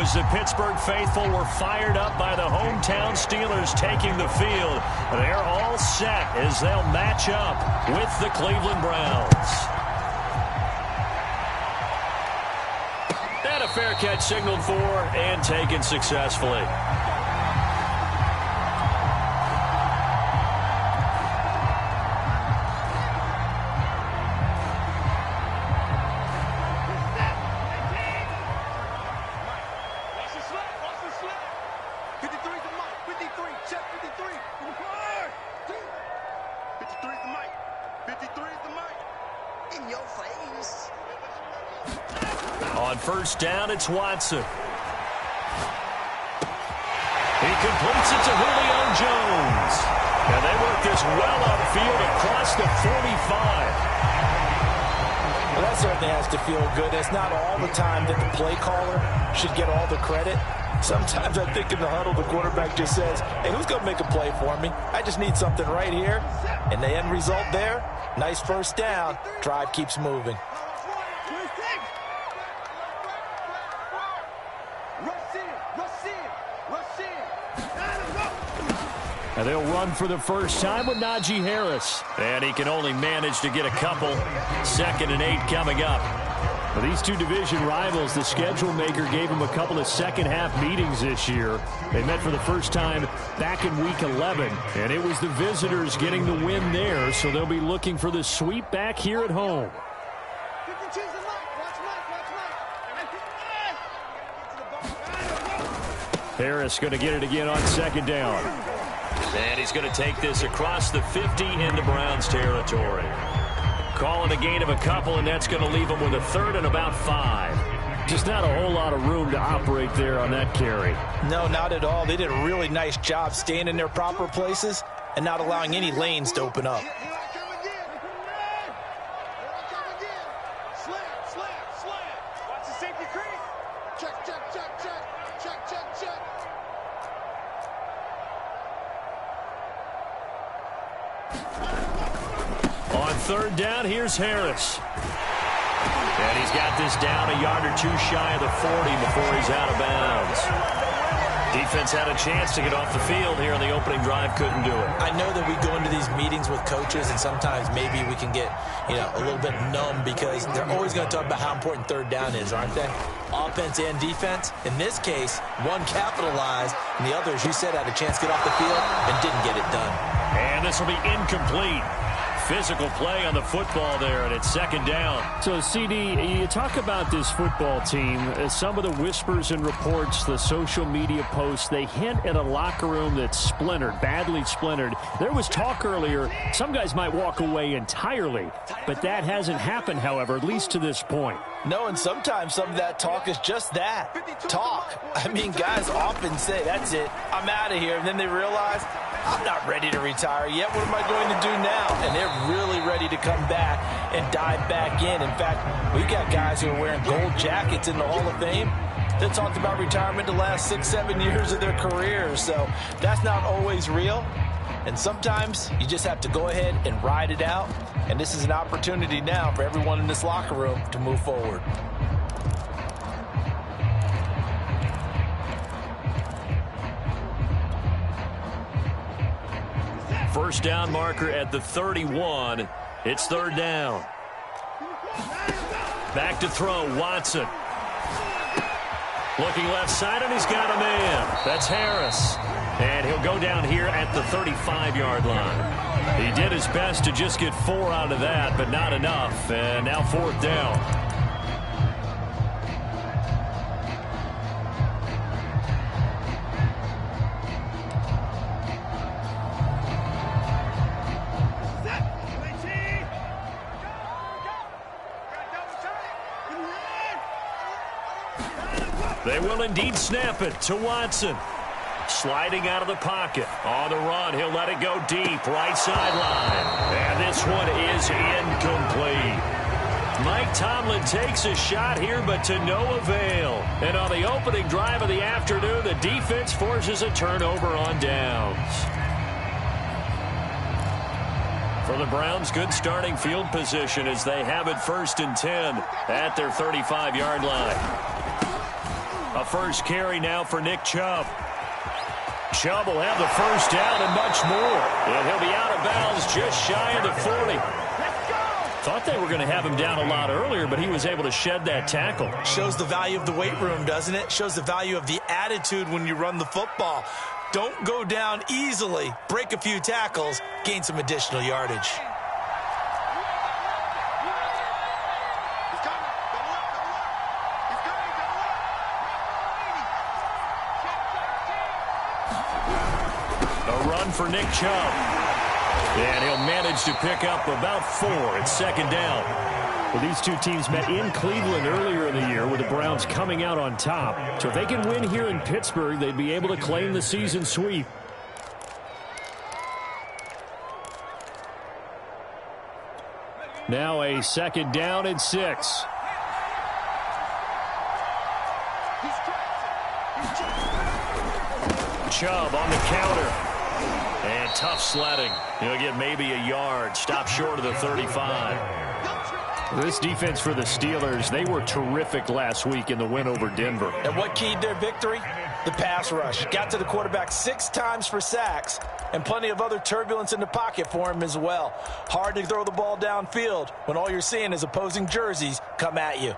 as the Pittsburgh faithful were fired up by the hometown Steelers taking the field. They're all set as they'll match up with the Cleveland Browns. And a fair catch signaled for and taken successfully. On first down, it's Watson. He completes it to Julio Jones. And they work this well upfield across the 45. Well, that certainly has to feel good. It's not all the time that the play caller should get all the credit. Sometimes I think in the huddle, the quarterback just says, hey, who's going to make a play for me? I just need something right here. And the end result there, nice first down. Drive keeps moving. And they'll run for the first time with Najee Harris. And he can only manage to get a couple. 2nd and 8 coming up. For these two division rivals, the schedule maker gave them a couple of second-half meetings this year. They met for the first time back in Week 11. And it was the visitors getting the win there, so they'll be looking for the sweep back here at home. Harris going to get it again on 2nd down. And he's going to take this across the 50 into Browns territory. Calling a gain of a couple, and that's going to leave him with a 3rd and about 5. Just not a whole lot of room to operate there on that carry. No, not at all. They did a really nice job staying in their proper places and not allowing any lanes to open up. On 3rd down, here's Harris. And he's got this down a yard or two shy of the 40 before he's out of bounds. Defense had a chance to get off the field here on the opening drive, couldn't do it. I know that we go into these meetings with coaches, and sometimes maybe we can get, a little bit numb because they're always going to talk about how important 3rd down is, aren't they? Offense and defense. In this case, one capitalized, and the other, as you said, had a chance to get off the field and didn't get it done. And this will be incomplete. Physical play on the football there, and it's 2nd down. So, CD, you talk about this football team. Some of the whispers and reports, the social media posts, they hint at a locker room that's splintered, badly splintered. There was talk earlier, some guys might walk away entirely, but that hasn't happened, however, at least to this point. No, and sometimes some of that talk is just that, talk. I mean, guys often say, that's it, I'm out of here, and then they realize, I'm not ready to retire yet. What am I going to do now? And they're really ready to come back and dive back in. In fact, we've got guys who are wearing gold jackets in the Hall of Fame that talked about retirement the last 6-7 years of their careers. So that's not always real. And sometimes you just have to go ahead and ride it out. And this is an opportunity now for everyone in this locker room to move forward. First down marker at the 31. It's 3rd down. Back to throw, Watson. Looking left side, and he's got a man. That's Harris. And he'll go down here at the 35-yard line. He did his best to just get 4 out of that, but not enough. And now 4th down. They will indeed snap it to Watson. Sliding out of the pocket. On the run, he'll let it go deep. Right sideline. And this one is incomplete. Mike Tomlin takes a shot here, but to no avail. And on the opening drive of the afternoon, the defense forces a turnover on downs. For the Browns, good starting field position as they have it 1st and 10 at their 35-yard line. A first carry now for Nick Chubb. Chubb will have the first down and much more. And he'll be out of bounds just shy of the 40. Thought they were going to have him down a lot earlier, but he was able to shed that tackle. Shows the value of the weight room, doesn't it? Shows the value of the attitude when you run the football. Don't go down easily. Break a few tackles. Gain some additional yardage. A run for Nick Chubb. And he'll manage to pick up about 4 at second down. Well, these two teams met in Cleveland earlier in the year with the Browns coming out on top. So if they can win here in Pittsburgh, they'd be able to claim the season sweep. Now a second down and 6. Chubb on the counter. And tough sledding. He'll get maybe a yard. Stop short of the 35. This defense for the Steelers, they were terrific last week in the win over Denver. And what keyed their victory? The pass rush. Got to the quarterback 6 times for sacks, and plenty of other turbulence in the pocket for him as well. Hard to throw the ball downfield when all you're seeing is opposing jerseys come at you.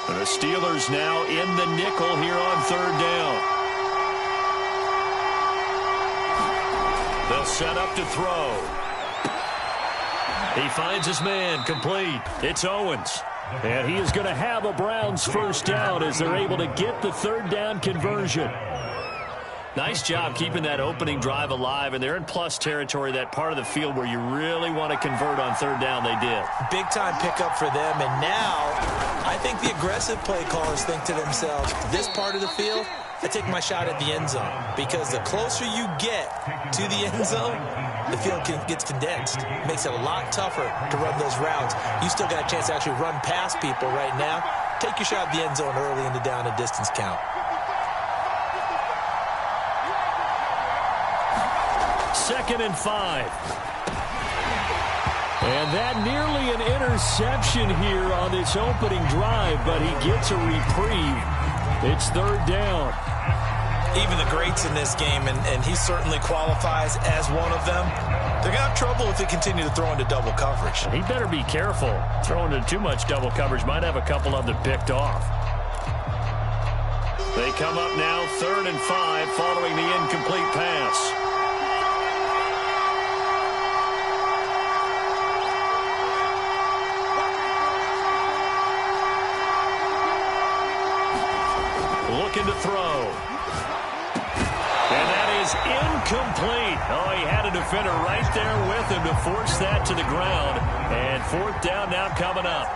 The Steelers now in the nickel here on third down. They'll set up to throw. He finds his man, complete. It's Owens. And he is going to have a Browns first down as they're able to get the third down conversion. Nice job keeping that opening drive alive, and they're in plus territory, that part of the field where you really want to convert on third down. They did. Big time pickup for them, and now I think the aggressive play callers think to themselves, this part of the field, I take my shot at the end zone, because the closer you get to the end zone, the field gets condensed. It makes it a lot tougher to run those routes. You still got a chance to actually run past people right now. Take your shot at the end zone early in the down and distance count. Second and 5. And that nearly an interception here on this opening drive, but he gets a reprieve. It's third down. Even the greats in this game, and he certainly qualifies as one of them, they're going to have trouble if they continue to throw into double coverage. He better be careful. Throwing into too much double coverage might have a couple of them picked off. They come up now third and 5 following the incomplete pass. Looking to throw. And that is incomplete. Oh, he had a defender right there with him to force that to the ground. And fourth down now coming up.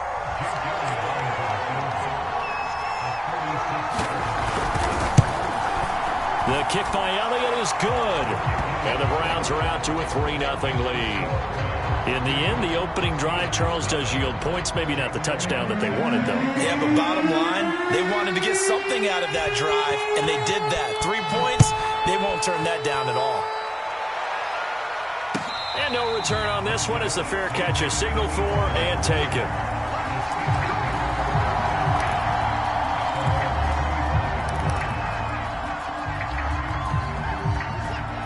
The kick by Elliott is good. And the Browns are out to a 3-0 lead. In the end, the opening drive, Charles, does yield points. Maybe not the touchdown that they wanted, though. Yeah, but bottom line, they wanted to get something out of that drive, and they did that. 3 points, they won't turn that down at all. And no return on this one as the fair catch is signaled for and taken.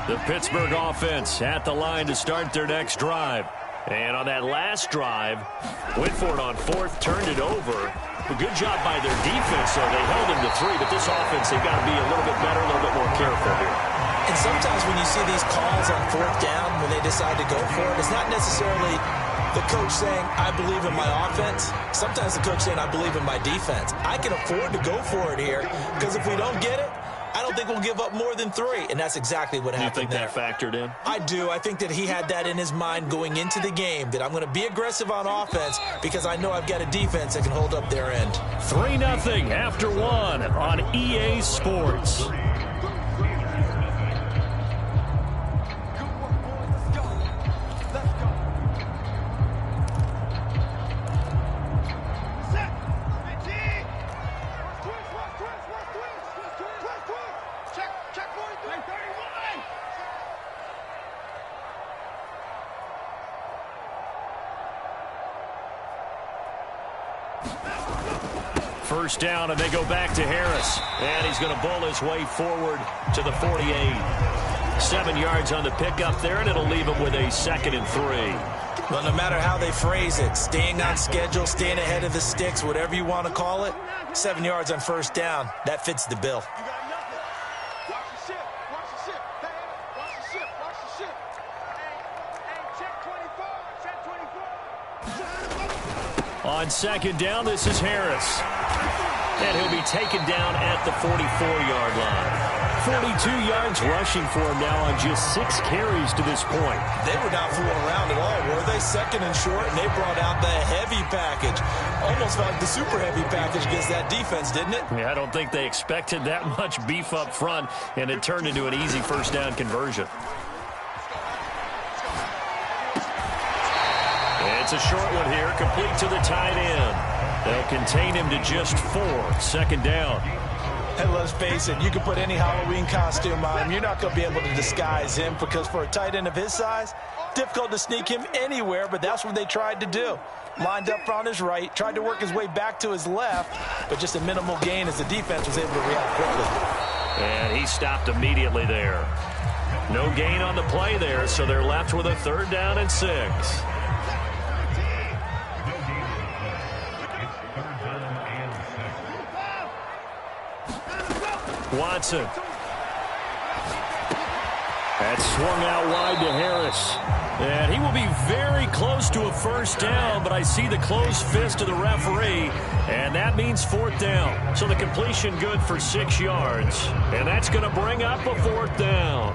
The Pittsburgh offense at the line to start their next drive. And on that last drive, went for it on fourth, turned it over. A good job by their defense, though. They held them to 3, but this offense, they've got to be a little bit better, a little bit more careful here. And sometimes when you see these calls on fourth down, when they decide to go for it, it's not necessarily the coach saying, I believe in my offense. Sometimes the coach saying, I believe in my defense. I can afford to go for it here, because if we don't get it, I don't think we'll give up more than 3, and that's exactly what happened there. You think that factored in? I do. I think that he had that in his mind going into the game, that I'm going to be aggressive on offense because I know I've got a defense that can hold up their end. 3-0 after 1 on EA Sports. first down, and they go back to Harris. And he's going to bowl his way forward to the 48. 7 yards on the pickup there, and it'll leave him with a 2nd and 3. Well, no matter how they phrase it, staying on schedule, staying ahead of the sticks, whatever you want to call it, 7 yards on first down, that fits the bill. On 2nd down, this is Harris. And he'll be taken down at the 44-yard line. 42 yards rushing for him now on just 6 carries to this point. They were not fooling around at all, were they? 2nd and short, and they brought out the heavy package. Almost felt like the super heavy package against that defense, didn't it? Yeah, I don't think they expected that much beef up front, and it turned into an easy first down conversion. It's a short one here, complete to the tight end. They'll contain him to just 4. 2nd down. And let's face it, you can put any Halloween costume on him. You're not going to be able to disguise him because for a tight end of his size, difficult to sneak him anywhere, but that's what they tried to do. Lined up on his right, tried to work his way back to his left, but just a minimal gain as the defense was able to react quickly. And he stopped immediately there. No gain on the play there, so they're left with a 3rd down and 6. Watson. That's swung out wide to Harris. And he will be very close to a first down, but I see the closed fist of the referee, and that means 4th down. So the completion good for 6 yards, and that's going to bring up a 4th down.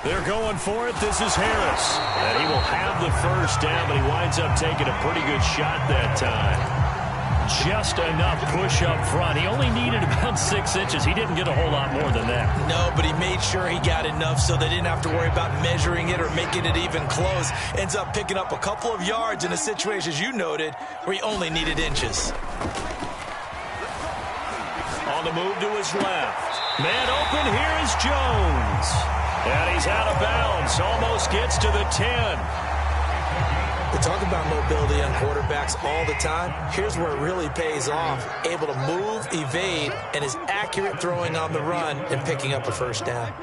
They're going for it. This is Harris. And he will have the first down, but he winds up taking a pretty good shot that time. Just enough push up front. He only needed about 6 inches. He didn't get a whole lot more than that. No, but he made sure he got enough so they didn't have to worry about measuring it or making it even close. Ends up picking up a couple of yards in a situation, as you noted, where he only needed inches. On the move to his left. Man open, here is Jones. And he's out of bounds, almost gets to the 10. We talk about mobility on quarterbacks all the time. Here's where it really pays off. Able to move, evade, and is accurate throwing on the run and picking up a first down.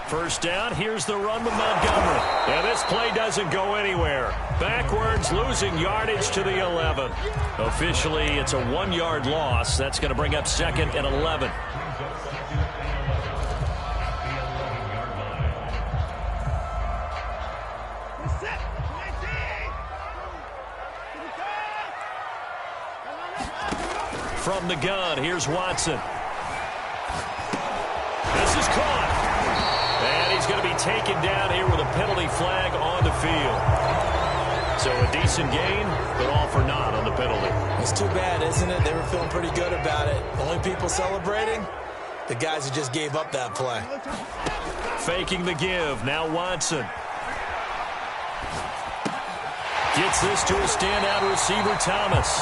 First down, here's the run with Montgomery. And this play doesn't go anywhere. Backwards, losing yardage to the 11. Officially, it's a 1-yard loss. That's going to bring up 2nd and 11. From the gun, here's Watson. This is caught. And he's going to be taken down here with a penalty flag on the field. So a decent gain, but all for naught on the penalty. It's too bad, isn't it? They were feeling pretty good about it. Only people celebrating, the guys who just gave up that play. Faking the give, now Watson. Gets this to a standout receiver, Thomas.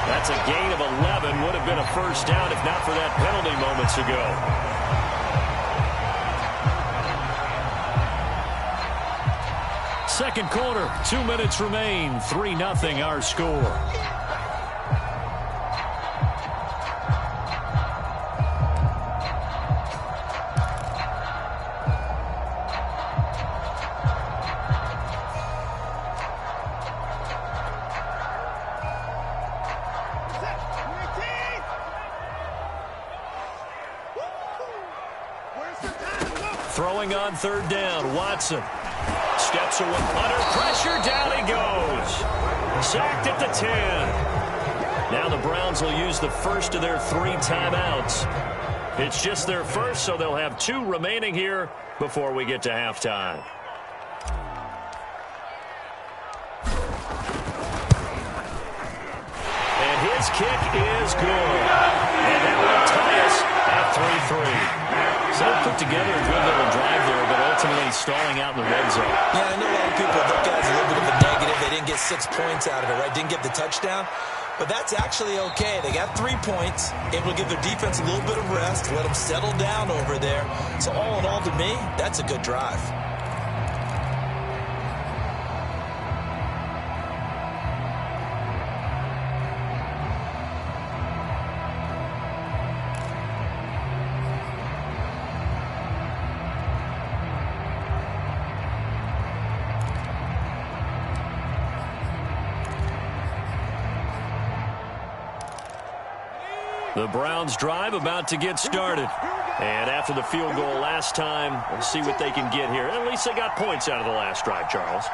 That's a gain of 11. Would have been a first down if not for that penalty moments ago. Second quarter, 2 minutes remain. 3-0 our score. Throwing on 3rd down, Watson. Steps away, under pressure, down he goes. Sacked at the 10. Now the Browns will use the first of their 3 timeouts. It's just their first, so they'll have 2 remaining here before we get to halftime. And his kick is good. And that will tie us at 3-3. So they put together a good little drive there, but ultimately stalling out in the red zone. Yeah, I know a lot of people look at it as a little bit of a negative. They didn't get 6 points out of it, right? Didn't get the touchdown. But that's actually okay. They got 3 points, able to give their defense a little bit of rest, let them settle down over there. So all in all, to me, that's a good drive. The Browns drive about to get started. And after the field goal last time, we'll see what they can get here. At least they got points out of the last drive, Charles.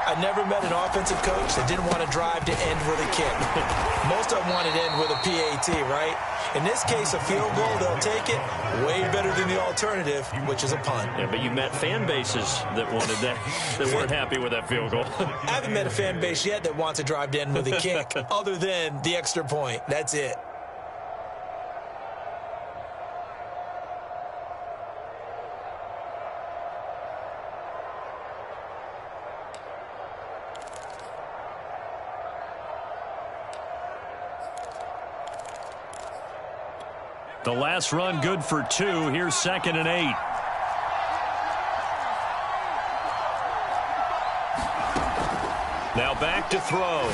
I never met an offensive coach that didn't want to drive to end with a kick. Most of them wanted to end with a PAT, right? In this case, a field goal, they'll take it. Way better than the alternative, which is a punt. Yeah, but you met fan bases that wanted that, that weren't happy with that field goal. I haven't met a fan base yet that wants to drive to end with a kick, other than the extra point. That's it. The last run good for 2. Here's 2nd and 8. Now back to throw.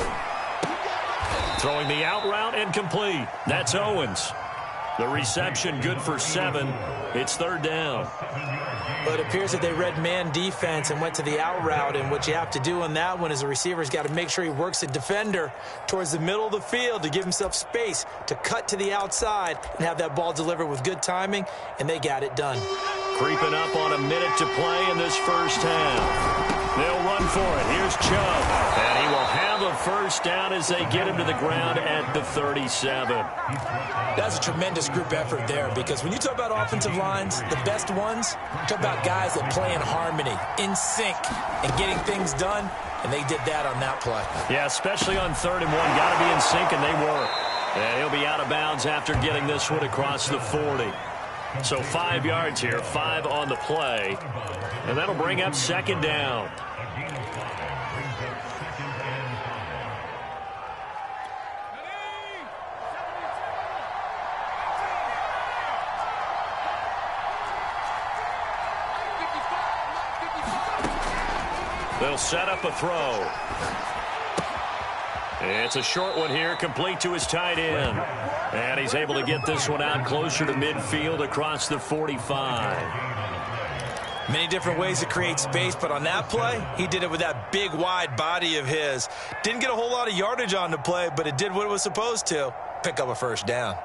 Throwing the out route and complete. That's Owens. The reception good for 7. It's 3rd down. But it appears that they read man defense and went to the out route, and what you have to do on that one is a receiver's got to make sure he works the defender towards the middle of the field to give himself space to cut to the outside and have that ball delivered with good timing, and they got it done. Creeping up on a minute to play in this first half. They'll run for it. Here's Chubb. And he will have a first down as they get him to the ground at the 37. That's a tremendous group effort there, because when you talk about offensive lines, the best ones, you talk about guys that play in harmony, in sync, and getting things done, and they did that on that play. Yeah, especially on 3rd and 1. Got to be in sync, and they were. And he'll be out of bounds after getting this one across the 40. So 5 yards here, 5 on the play. And that'll bring up 2nd down. They'll set up a throw. It's a short one here, complete to his tight end. And he's able to get this one out closer to midfield across the 45. Many different ways to create space, but on that play, he did it with that big, wide body of his. Didn't get a whole lot of yardage on the play, but it did what it was supposed to. Pick up a first down.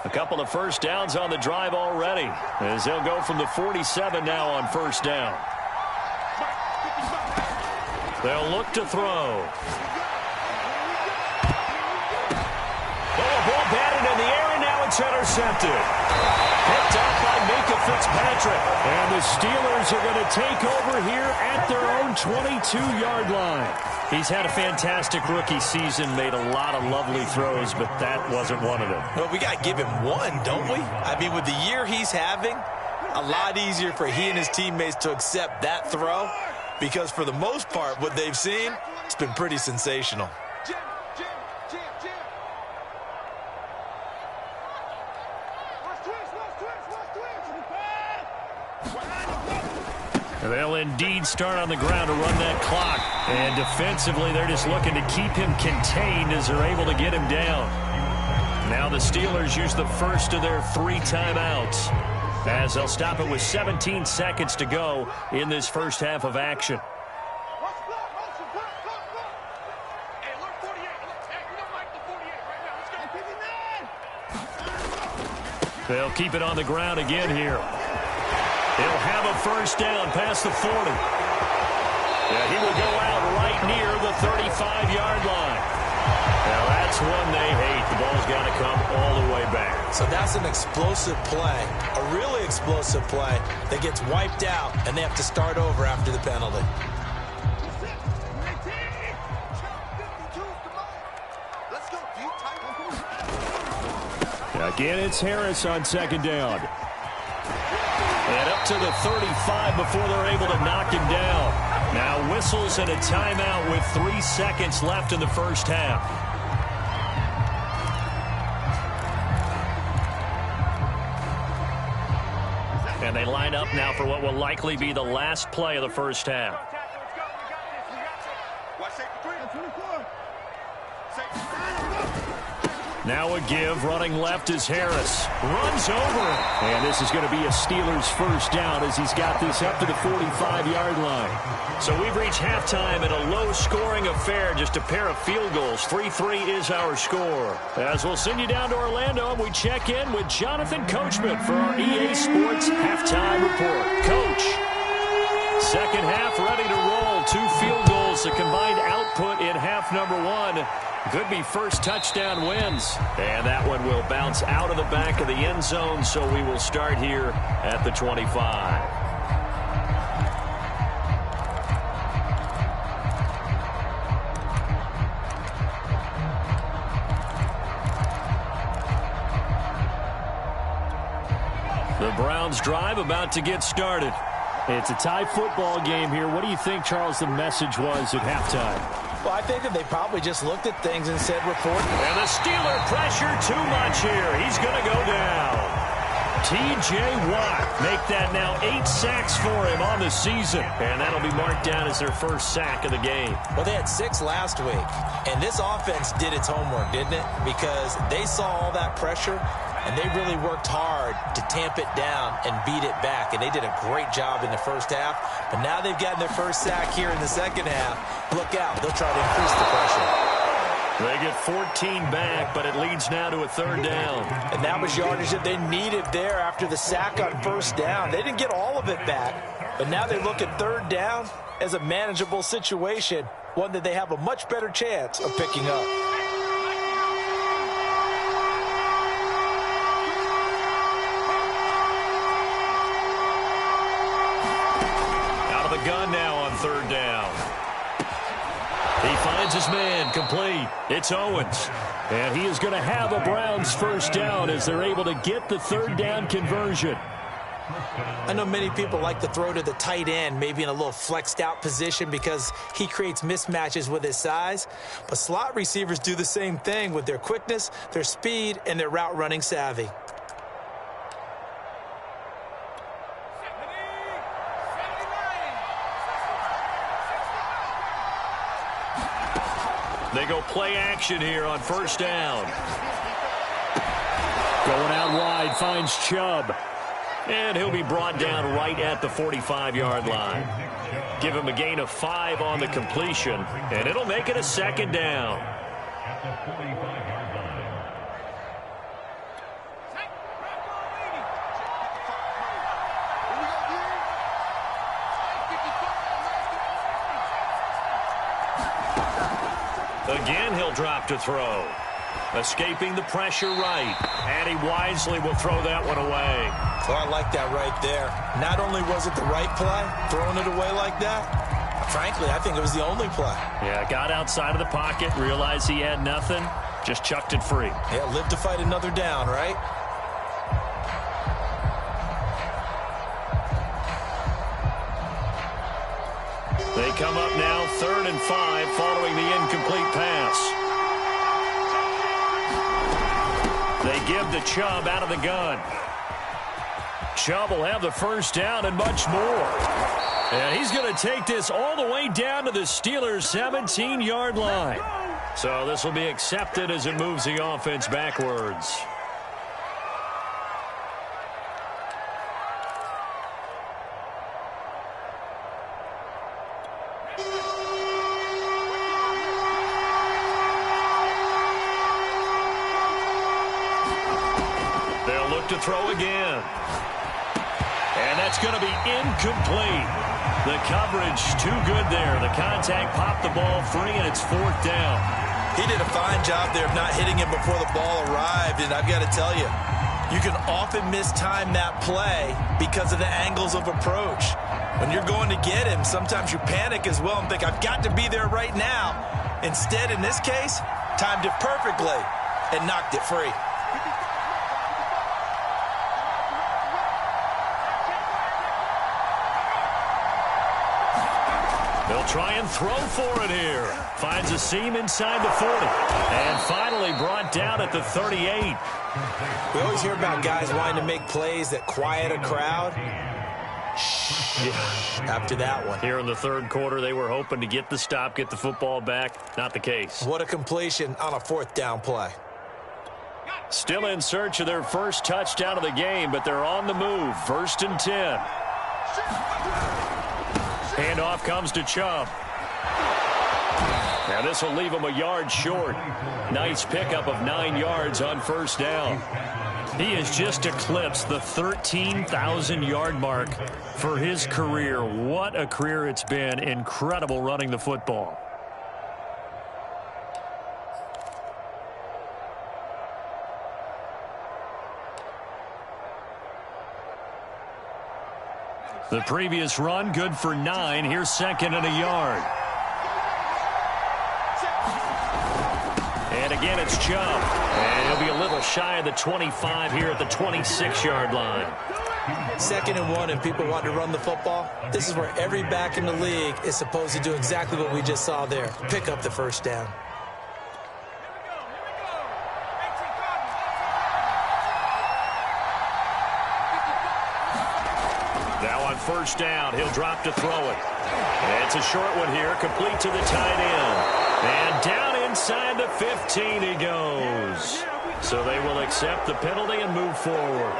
A couple of first downs on the drive already, as they'll go from the 47 now on first down. They'll look to throw. Ball batted in the air, and now it's intercepted. Picked up by Minkah Fitzpatrick. And the Steelers are going to take over here at their own 22-yard line. He's had a fantastic rookie season, made a lot of lovely throws, but that wasn't one of them. Well, we got to give him one, don't we? I mean, with the year he's having, a lot easier for he and his teammates to accept that throw, because for the most part, what they've seen, it's been pretty sensational. They'll indeed start on the ground to run that clock. And defensively, they're just looking to keep him contained as they're able to get him down. Now the Steelers use the first of their 3 timeouts, as they'll stop it with 17 seconds to go in this first half of action. They'll keep it on the ground again here. He'll have a first down past the 40. Yeah, he will go out right near the 35-yard line. Now, that's one they hate. The ball's got to come all the way back. So that's an explosive play, a really explosive play that gets wiped out, and they have to start over after the penalty. Again, it's Harris on 2nd down. And to the 35 before they're able to knock him down. Now whistles and a timeout with 3 seconds left in the first half. And they line up now for what will likely be the last play of the first half. Now a give, running left is Harris. Runs over him. And this is going to be a Steelers first down as he's got this up to the 45-yard line. So we've reached halftime in a low-scoring affair, just a pair of field goals. 3-3 is our score. As we'll send you down to Orlando, and we check in with Jonathan Coachman for our EA Sports Halftime Report. Coach, second half ready to roll. 2 field goals, the combined output in half number 1. Could be first touchdown wins. And that one will bounce out of the back of the end zone, so we will start here at the 25. The Browns drive about to get started. It's a tie football game here. What do you think, Charles, the message was at halftime? Well, I think that they probably just looked at things and said report. And the Steeler pressure too much here. He's going to go down. T.J. Watt make that now 8 sacks for him on the season. And that'll be marked down as their first sack of the game. Well, they had 6 last week. And this offense did its homework, didn't it? Because they saw all that pressure, and they really worked hard to tamp it down and beat it back. And they did a great job in the first half. But now they've gotten their first sack here in the second half. Look out. They'll try to increase the pressure. They get 14 back, but it leads now to a third down. And that was yardage that they needed there after the sack on first down. They didn't get all of it back, but now they look at third down as a manageable situation, one that they have a much better chance of picking up. Out of the gun now on third down. He finds his man, complete. It's Owens. And he is going to have a Browns first down as they're able to get the third down conversion. I know many people like to throw to the tight end, maybe in a little flexed out position because he creates mismatches with his size. But slot receivers do the same thing with their quickness, their speed, and their route running savvy. They go play action here on first down. Going out wide, finds Chubb. And he'll be brought down right at the 45-yard line. Give him a gain of 5 on the completion, and it'll make it a second down. Again, he'll drop to throw. Escaping the pressure right. And he wisely will throw that one away. Well, I like that right there. Not only was it the right play, throwing it away like that, frankly, I think it was the only play. Yeah, got outside of the pocket, realized he had nothing, just chucked it free. Yeah, live to fight another down, right? They come up now 3rd and 5 following the incomplete pass. They give to Chubb out of the gun. Chubb will have the first down and much more. And he's going to take this all the way down to the Steelers' 17-yard line. So this will be accepted as it moves the offense backwards. To throw again. And that's going to be incomplete. The coverage too good there. The contact popped the ball free, and it's 4th down. He did a fine job there of not hitting him before the ball arrived, and I've got to tell you, you can often mistime that play because of the angles of approach. When you're going to get him, sometimes you panic as well and think, I've got to be there right now. Instead, in this case, timed it perfectly and knocked it free. He'll try and throw for it here. Finds a seam inside the 40. And finally brought down at the 38. We always hear about guys wanting to make plays that quiet a crowd. After that one. Here in the third quarter, they were hoping to get the stop, get the football back. Not the case. What a completion on a fourth down play. Still in search of their first touchdown of the game, but they're on the move. 1st and 10. Handoff comes to Chubb. Now this will leave him a yard short. Nice pickup of 9 yards on first down. He has just eclipsed the 13,000-yard mark for his career. What a career it's been. Incredible running the football. The previous run, good for 9. Here's 2nd and a yard. And again, it's Chubb. And he'll be a little shy of the 25 here at the 26-yard line. 2nd and 1, and people want to run the football. This is where every back in the league is supposed to do exactly what we just saw there. Pick up the first down. Now on first down, he'll drop to throw it. And it's a short one here, complete to the tight end. And down inside the 15 he goes. So they will accept the penalty and move forward.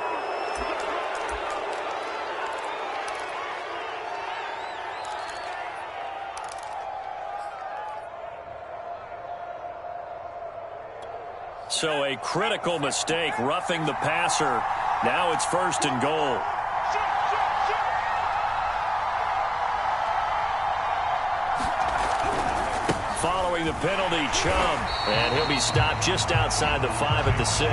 So a critical mistake, roughing the passer. Now it's 1st and goal. Following the penalty, Chubb. And he'll be stopped just outside the 5 at the 6.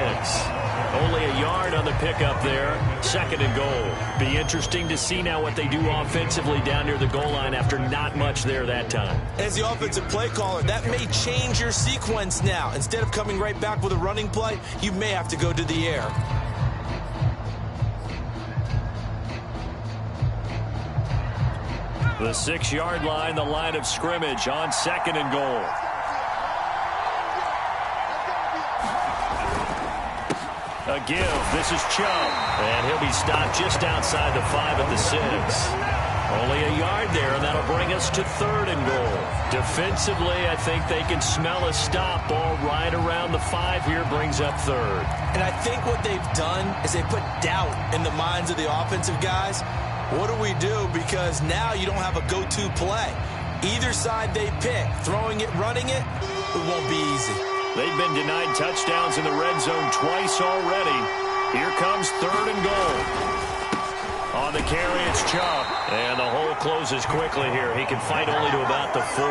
Only a yard on the pickup there. 2nd and goal. Be interesting to see now what they do offensively down near the goal line after not much there that time. As the offensive play caller, that may change your sequence now. Instead of coming right back with a running play, you may have to go to the air. The 6-yard line, the line of scrimmage on 2nd and goal. A give. This is Chubb. And he'll be stopped just outside the 5 at the 6. Only a yard there, and that'll bring us to 3rd and goal. Defensively, I think they can smell a stop. Ball right around the 5 here brings up 3rd. And I think what they've done is they put doubt in the minds of the offensive guys. What do we do? Because now you don't have a go-to play. Either side they pick, throwing it, running it, it won't be easy. They've been denied touchdowns in the red zone twice already. Here comes 3rd and goal. On the carry, it's Chubb. And the hole closes quickly here. He can fight only to about the 4.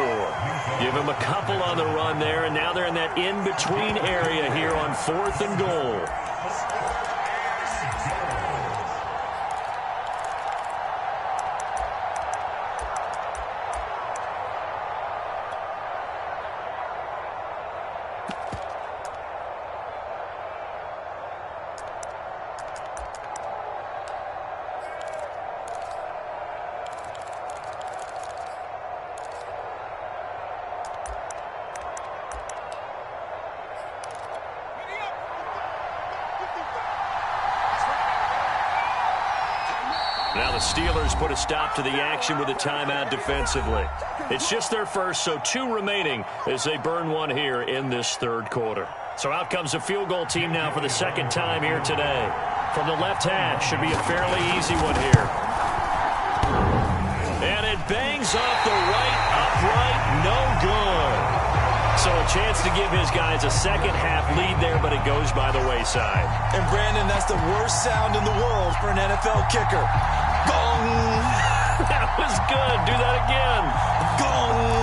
Give him a couple on the run there, and now they're in that in-between area here on 4th and goal. Now the Steelers put a stop to the action with a timeout defensively. It's just their first, so 2 remaining as they burn one here in this 3rd quarter. So out comes a field goal team now for the 2nd time here today. From the left hash, should be a fairly easy one here. And it bangs off the right upright, no good. So a chance to give his guys a second-half lead there, but it goes by the wayside. And, Brandon, that's the worst sound in the world for an NFL kicker. Gong! That was good. Do that again. Gong!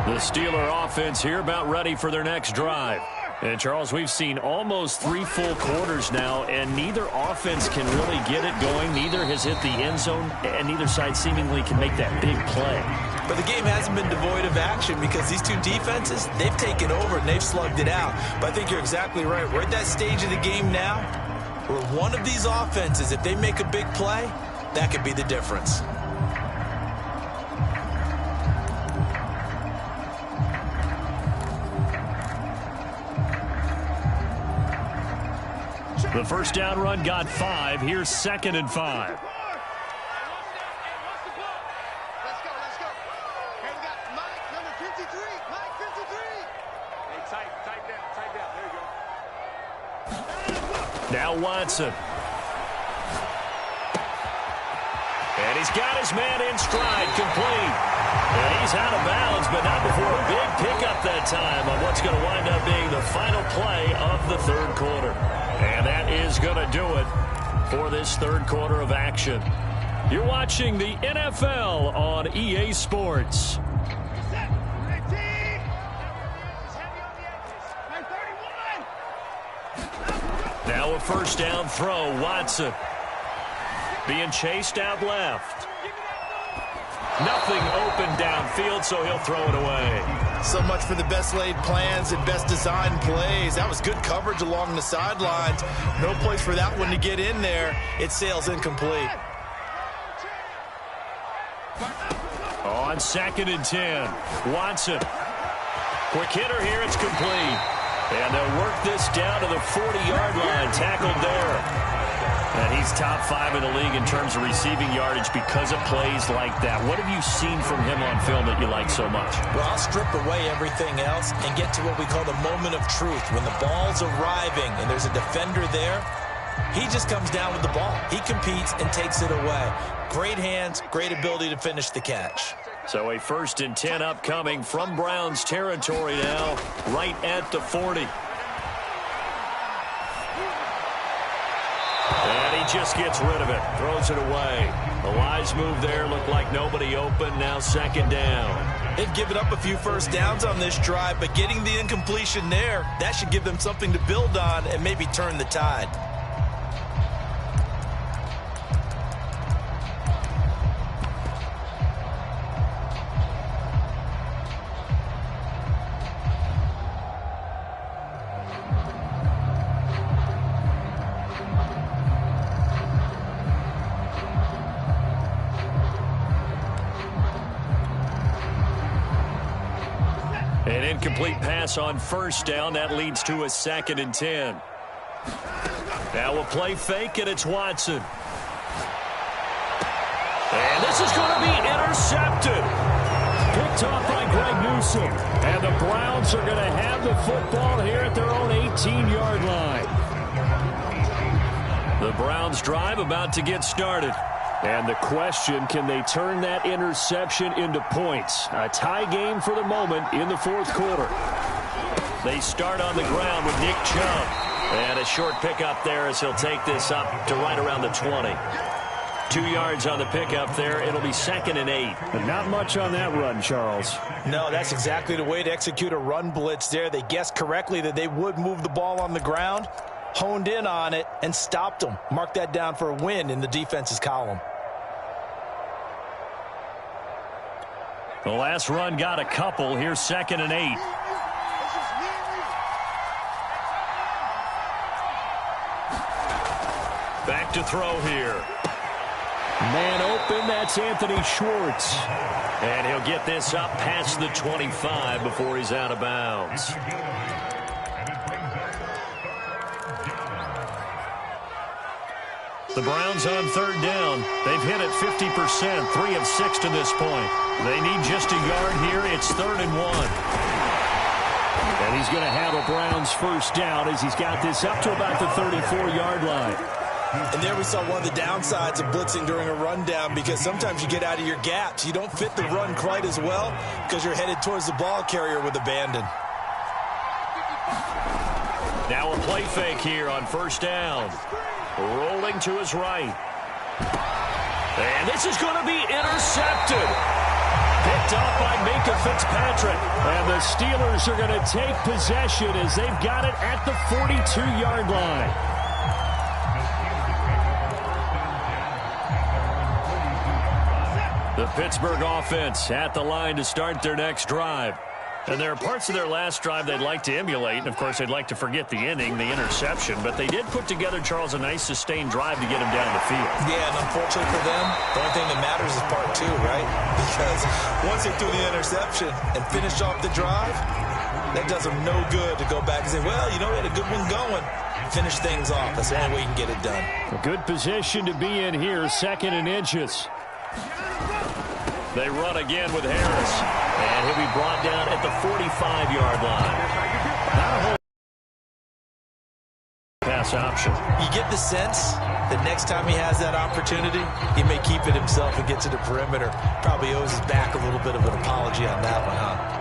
The Steeler offense here about ready for their next drive. And, Charles, we've seen almost 3 full quarters now, and neither offense can really get it going. Neither has hit the end zone, and neither side seemingly can make that big play. But the game hasn't been devoid of action because these two defenses, they've taken over and they've slugged it out. But I think you're exactly right. We're at that stage of the game now where one of these offenses, if they make a big play, that could be the difference. The first down run got 5. Here's 2nd and 5. Now Watson. And he's got his man in stride, complete. And he's out of bounds, but not before a big pickup that time on what's going to wind up being the final play of the third quarter. And that is going to do it for this third quarter of action. You're watching the NFL on EA Sports. Now a first down throw, Watson. Being chased out left. Nothing open downfield, so he'll throw it away. So much for the best laid plans and best designed plays. That was good coverage along the sidelines. No place for that one to get in there. It sails incomplete. On 2nd and 10, Watson. Quick hitter here, it's complete. And they'll work this down to the 40-yard line, tackled there. And he's top 5 in the league in terms of receiving yardage because of plays like that. What have you seen from him on film that you like so much? Well, I'll strip away everything else and get to what we call the moment of truth. When the ball's arriving and there's a defender there, he just comes down with the ball. He competes and takes it away. Great hands, great ability to finish the catch. So a 1st and 10 upcoming from Browns territory now, right at the 40. And he just gets rid of it, throws it away. The wise move there, looked like nobody open, now 2nd down. They've given up a few first downs on this drive, but getting the incompletion there, that should give them something to build on and maybe turn the tide. An incomplete pass on first down. That leads to a 2nd and 10. Now a play fake, and it's Watson. And this is going to be intercepted. Picked off by Greg Newsome. And the Browns are going to have the football here at their own 18-yard line. The Browns drive about to get started. And the question, can they turn that interception into points? A tie game for the moment in the fourth quarter. They start on the ground with Nick Chubb. And a short pickup there as he'll take this up to right around the 20. 2 yards on the pickup there. It'll be 2nd and 8. But not much on that run, Charles. No, that's exactly the way to execute a run blitz there. They guessed correctly that they would move the ball on the ground, honed in on it, and stopped them. Mark that down for a win in the defense's column. The last run got a couple. Here's 2nd and 8. Back to throw here. Man open, that's Anthony Schwartz. And he'll get this up past the 25 before he's out of bounds. The Browns on 3rd down. They've hit it 50%, 3 of 6 to this point. They need just a yard here. It's 3rd and 1. And he's going to have a Browns first down as he's got this up to about the 34-yard line. And there we saw one of the downsides of blitzing during a rundown, because sometimes you get out of your gaps. You don't fit the run quite as well because you're headed towards the ball carrier with abandon. Now a play fake here on first down. Rolling to his right. And this is going to be intercepted. Picked off by Minkah Fitzpatrick. And the Steelers are going to take possession as they've got it at the 42-yard line. The Pittsburgh offense at the line to start their next drive. And there are parts of their last drive they'd like to emulate. And, of course, they'd like to forget the inning, the interception. But they did put together, Charles, a nice sustained drive to get him down the field. Yeah, and unfortunately for them, the only thing that matters is part two, right? Because once they threw the interception and finished off the drive, that does them no good to go back and say, well, you know, we had a good one going. Finish things off. That's the only way you can get it done. A good position to be in here, 2nd and inches. They run again with Harris. And he'll be brought down at the 45-yard line. Not a whole pass option. You get the sense that next time he has that opportunity, he may keep it himself and get to the perimeter. Probably owes his back a little bit of an apology on that one, huh?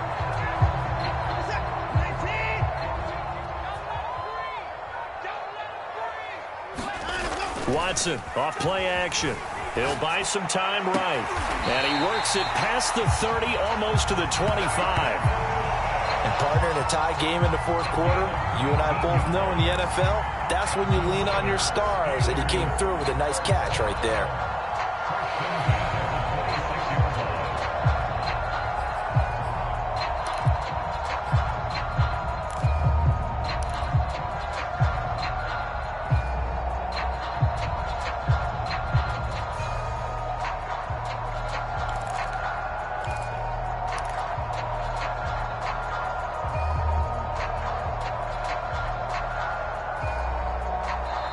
Watson off play action. He'll buy some time right. And he works it past the 30, almost to the 25. And partner, in a tie game in the fourth quarter, you and I both know in the NFL, that's when you lean on your stars. And he came through with a nice catch right there.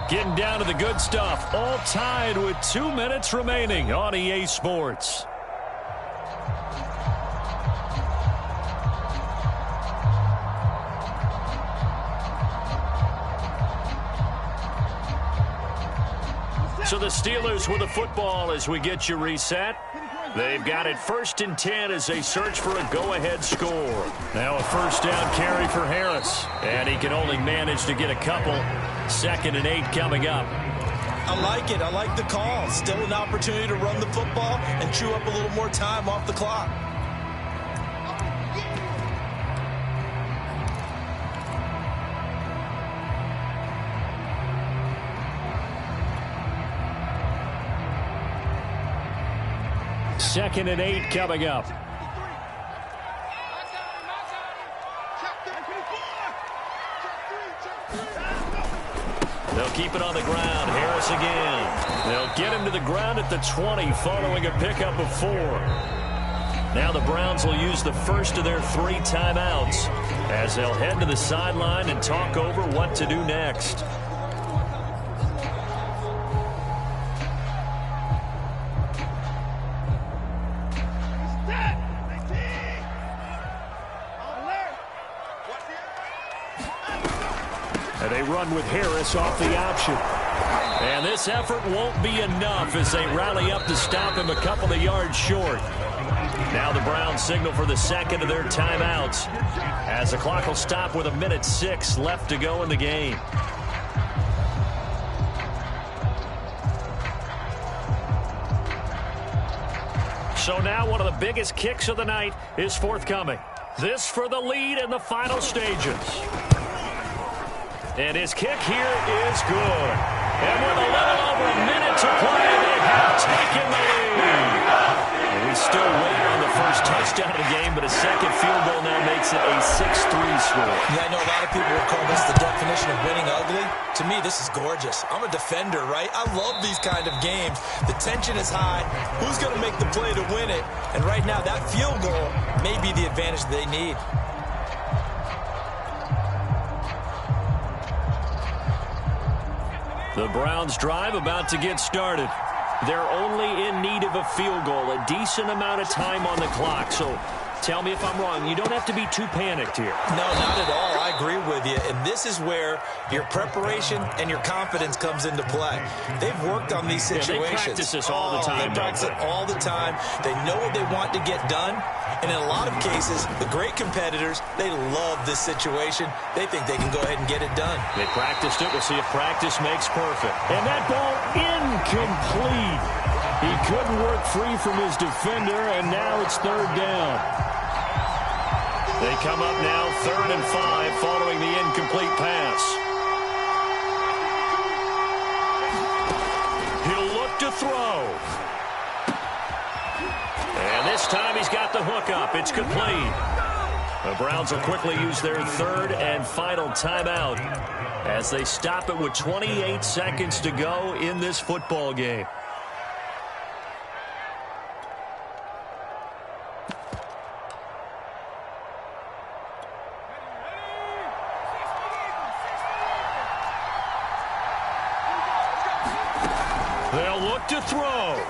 Getting down to the good stuff. All tied with 2 minutes remaining on EA Sports. So the Steelers with the football as we get you reset. They've got it 1st and 10 as they search for a go-ahead score. Now a 1st down carry for Harris. And he can only manage to get a couple. 2nd and 8 coming up. I like it. I like the call. Still an opportunity to run the football and chew up a little more time off the clock. Second and 8 coming up. They'll keep it on the ground. Harris again. They'll get him to the ground at the 20 following a pickup of 4. Now the Browns will use the first of their 3 timeouts as they'll head to the sideline and talk over what to do next. And they run with Harris off the option. And this effort won't be enough as they rally up to stop him a couple of yards short. Now the Browns signal for the 2nd of their timeouts as the clock will stop with 1:06 left to go in the game. So now one of the biggest kicks of the night is forthcoming. This for the lead in the final stages. And his kick here is good. And with a little over a minute to play, they have taken the lead. And we still wait on the first touchdown of the game, but a second field goal now makes it a 6-3 score. Yeah, I know a lot of people would call this the definition of winning ugly. To me, this is gorgeous. I'm a defender, right? I love these kind of games. The tension is high. Who's going to make the play to win it? And right now, that field goal may be the advantage they need. The Browns drive about to get started. They're only in need of a field goal, a decent amount of time on the clock. So tell me if I'm wrong. You don't have to be too panicked here. No, not at all. I agree with you. And this is where your preparation and your confidence comes into play. They've worked on these situations. Yeah, they practice this all the time. They practice it all the time. They know what they want to get done. And in a lot of cases, the great competitors, they love this situation. They think they can go ahead and get it done. They practiced it. We'll see if practice makes perfect. And that ball incomplete. He couldn't work free from his defender, and now it's 3rd down. They come up now 3rd and 5 following the incomplete pass. He'll look to throw. This time he's got the hook up. It's complete. The Browns will quickly use their third and final timeout as they stop it with 28 seconds to go in this football game. They'll look to throw.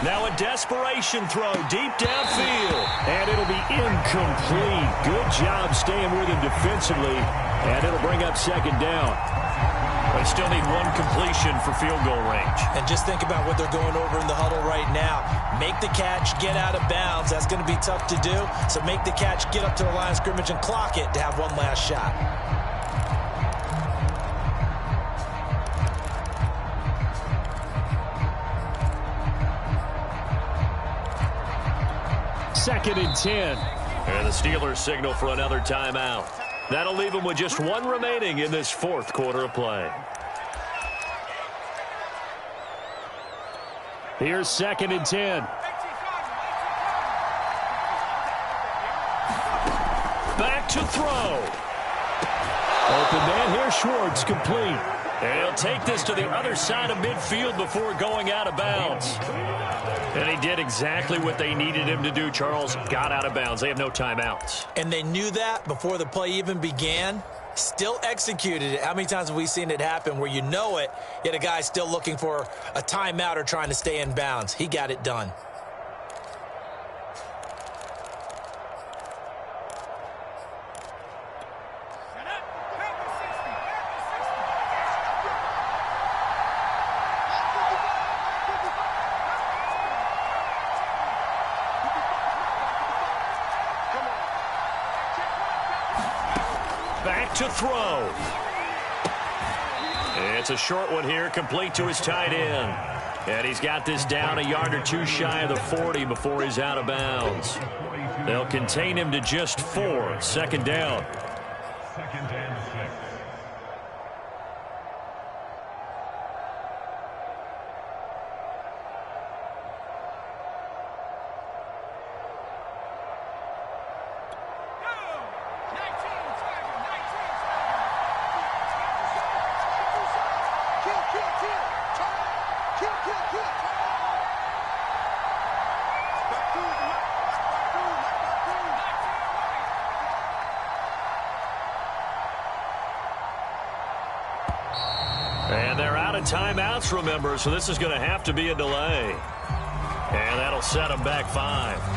Now a desperation throw deep downfield. And it'll be incomplete. Good job staying with him defensively. And it'll bring up second down. They still need one completion for field goal range. And just think about what they're going over in the huddle right now. Make the catch, get out of bounds. That's going to be tough to do. So make the catch, get up to the line of scrimmage, and clock it to have one last shot. Second and 10. And the Steelers signal for another timeout. That'll leave them with just one remaining in this fourth quarter of play. Here's second and 10. Back to throw. Open man here, Schwartz, complete. And he'll take this to the other side of midfield before going out of bounds. And he did exactly what they needed him to do, Charles. Got out of bounds. They have no timeouts. And they knew that before the play even began. Still executed it. How many times have we seen it happen where you know it, yet a guy's still looking for a timeout or trying to stay in bounds? He got it done. Back to throw. It's a short one here, complete to his tight end. And he's got this down a yard or two shy of the 40 before he's out of bounds. They'll contain him to just 4. Second down. Second and 6. And they're out of timeouts, remember, so this is going to have to be a delay. And that'll set them back 5.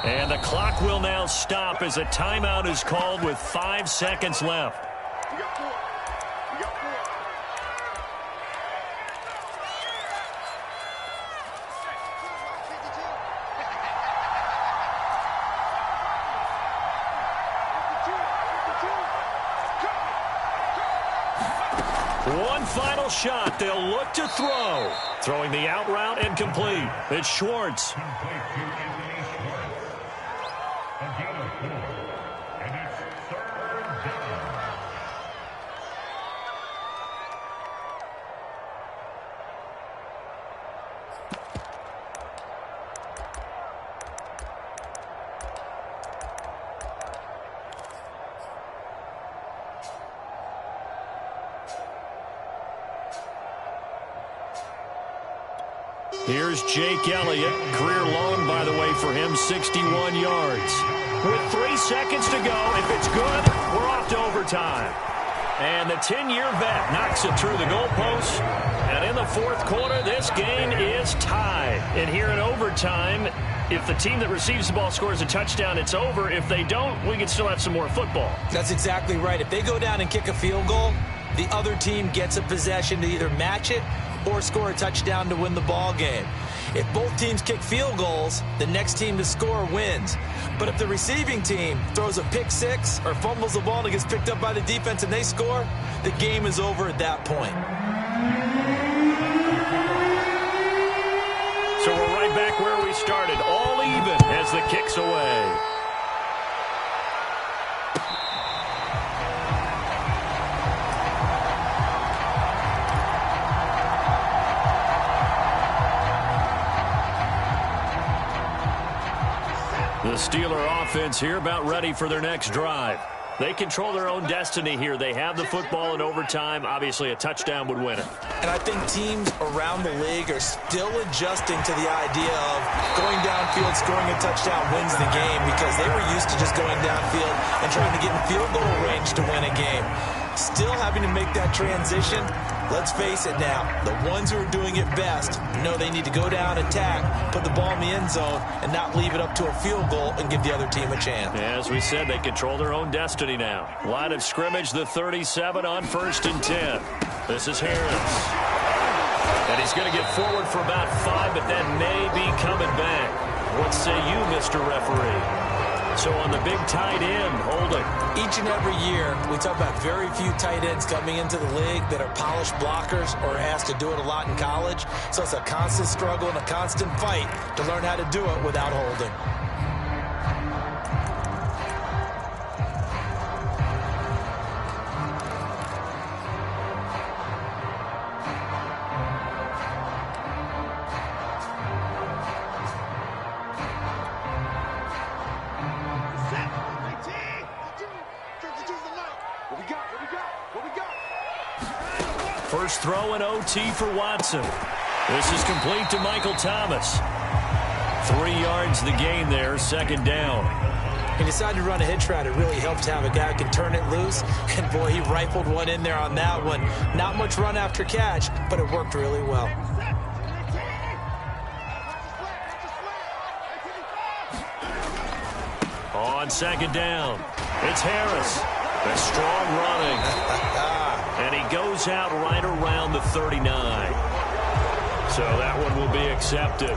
And the clock will now stop as a timeout is called with 5 seconds left. You got 4. You got 4. One final shot. They'll look to throw. Throwing the out route and complete. It's Schwartz. Here's Jake Elliott. Career long, by the way, for him, 61 yards. With 3 seconds to go, if it's good, we're off to overtime. And the 10-year vet knocks it through the goalpost. And in the fourth quarter, this game is tied. And here in overtime, if the team that receives the ball scores a touchdown, it's over. If they don't, we can still have some more football. That's exactly right. If they go down and kick a field goal, the other team gets a possession to either match it or score a touchdown to win the ball game. If both teams kick field goals, the next team to score wins. But if the receiving team throws a pick six or fumbles the ball and it gets picked up by the defense and they score, the game is over at that point. So we're right back where we started, all even as the kick's away. The Steeler offense here about ready for their next drive. They control their own destiny here. They have the football in overtime. Obviously, a touchdown would win it. And I think teams around the league are still adjusting to the idea of going downfield, scoring a touchdown wins the game, because they were used to just going downfield and trying to get in field goal range to win a game. Still having to make that transition. Let's face it now, the ones who are doing it best know they need to go down, attack, put the ball in the end zone, and not leave it up to a field goal and give the other team a chance. As we said, they control their own destiny now. Line of scrimmage, the 37 on 1st and 10. This is Harris. And he's going to get forward for about 5, but that may be coming back. What say you, Mr. Referee? So on the big tight end, holding. Each and every year, we talk about very few tight ends coming into the league that are polished blockers or asked to do it a lot in college. So it's a constant struggle and a constant fight to learn how to do it without holding. First throw in OT for Watson. This is complete to Michael Thomas. 3 yards the gain there, 2nd down. He decided to run a hitch route. It really helped to have a guy who can turn it loose. And, boy, he rifled one in there on that one. Not much run after catch, but it worked really well. On 2nd down, it's Harris. That's strong running. And he goes out right around the 39. So that one will be accepted.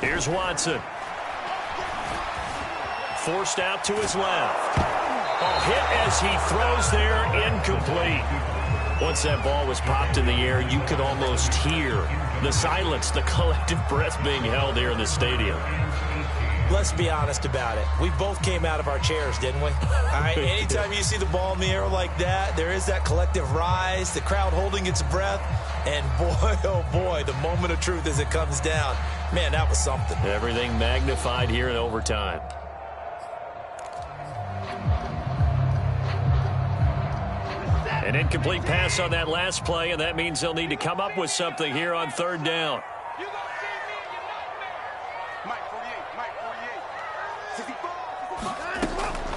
Here's Watson. Forced out to his left. A hit as he throws there, incomplete. Once that ball was popped in the air, you could almost hear the silence, the collective breath being held here in the stadium. Let's be honest about it. We both came out of our chairs, didn't we? All right, anytime you see the ball in the air like that, there is that collective rise, the crowd holding its breath, and boy, oh boy, the moment of truth as it comes down. Man, that was something. Everything magnified here in overtime. An incomplete pass on that last play, and that means they'll need to come up with something here on 3rd down.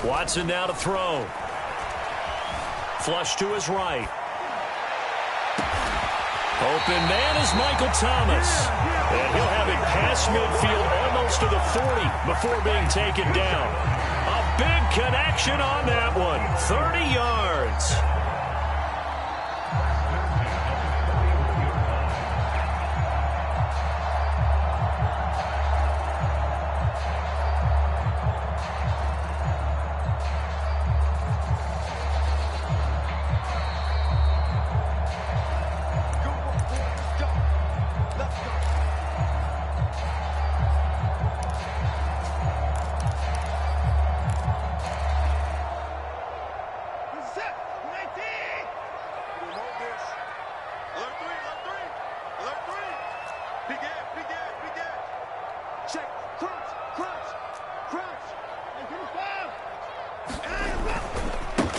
Watson now to throw. Flush to his right. Open man is Michael Thomas. And he'll have it past midfield almost to the 40 before being taken down. A big connection on that one. 30 yards.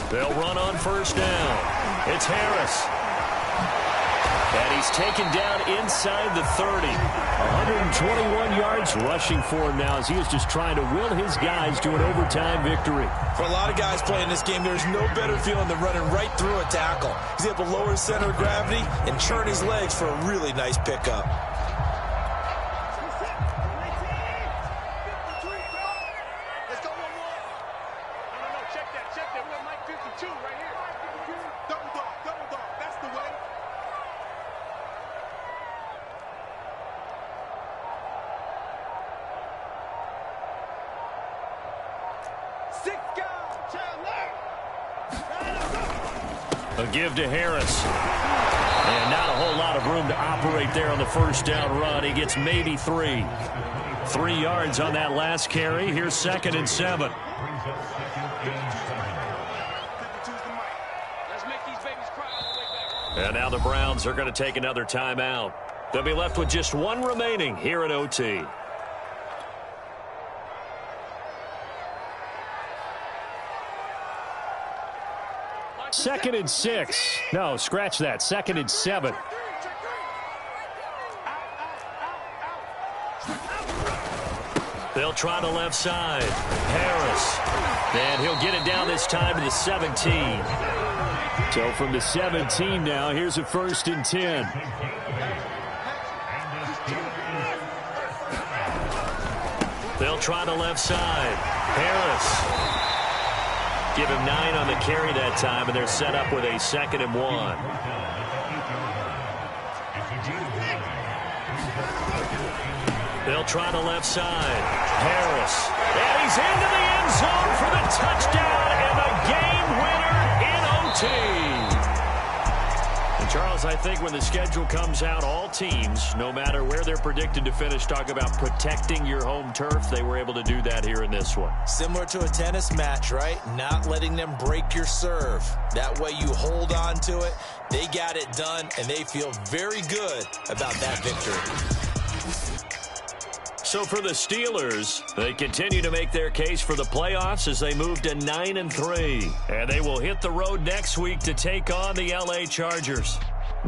They'll run on 1st down. It's Harris. And he's taken down inside the 30. 121 yards rushing for him now as he is just trying to will his guys to an overtime victory. For a lot of guys playing this game, there's no better feeling than running right through a tackle. He's able to lower his center of gravity and churn his legs for a really nice pickup. A give to Harris. And not a whole lot of room to operate there on the first down run. He gets maybe 3. 3 yards on that last carry. Here's 2nd and 7. And now the Browns are going to take another timeout. They'll be left with just 1 remaining here at OT. Second and 6. No, scratch that. 2nd and 7. They'll try the left side. Harris. And he'll get it down this time to the 17. So from the 17 now, here's a 1st and 10. They'll try the left side. Harris. Give him 9 on the carry that time, and they're set up with a 2nd and 1. They'll try the left side. Harris. And he's into the end zone for the touchdown and the game winner in OT. And Charles, I think when the schedule comes out, all teams, no matter where they're predicted to finish, talk about protecting your home turf. They were able to do that here in this one. Similar to a tennis match, right? Not letting them break your serve. That way you hold on to it. They got it done, and they feel very good about that victory. So for the Steelers, they continue to make their case for the playoffs as they move to 9-3. And they will hit the road next week to take on the LA Chargers.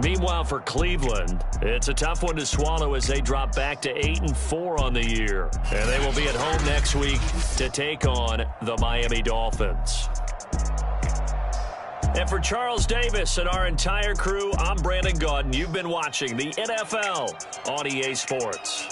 Meanwhile, for Cleveland, it's a tough one to swallow as they drop back to 8-4 on the year. And they will be at home next week to take on the Miami Dolphins. And for Charles Davis and our entire crew, I'm Brandon Gaudin. You've been watching the NFL on EA Sports.